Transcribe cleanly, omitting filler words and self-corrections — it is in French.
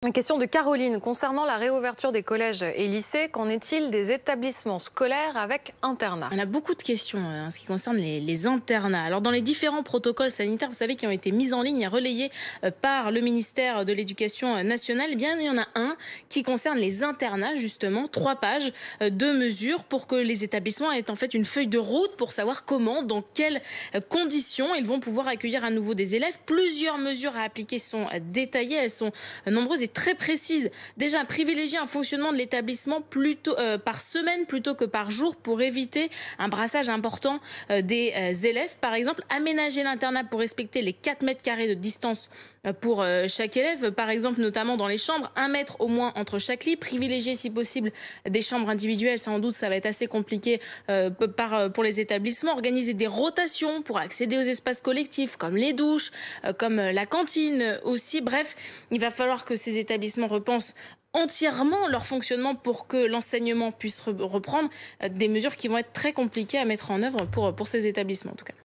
Une question de Caroline concernant la réouverture des collèges et lycées. Qu'en est-il des établissements scolaires avec internat? On a beaucoup de questions en ce qui concerne les internats. Alors, dans les différents protocoles sanitaires, vous savez, qui ont été mis en ligne et relayés par le ministère de l'Éducation nationale, eh bien, il y en a un qui concerne les internats, justement, 3 pages de mesures pour que les établissements aient en fait une feuille de route pour savoir comment, dans quelles conditions ils vont pouvoir accueillir à nouveau des élèves. Plusieurs mesures à appliquer sont détaillées, elles sont nombreuses et très précises. Déjà, privilégier un fonctionnement de l'établissement plutôt par semaine plutôt que par jour pour éviter un brassage important des élèves. Par exemple, aménager l'internat pour respecter les 4 mètres carrés de distance pour chaque élève. Par exemple, notamment dans les chambres, 1 mètre au moins entre chaque lit. Privilégier si possible des chambres individuelles. Sans doute, ça va être assez compliqué pour les établissements. Organiser des rotations pour accéder aux espaces collectifs comme les douches, comme la cantine aussi. Bref, il va falloir que ces établissements repensent entièrement leur fonctionnement pour que l'enseignement puisse reprendre, des mesures qui vont être très compliquées à mettre en œuvre pour ces établissements en tout cas.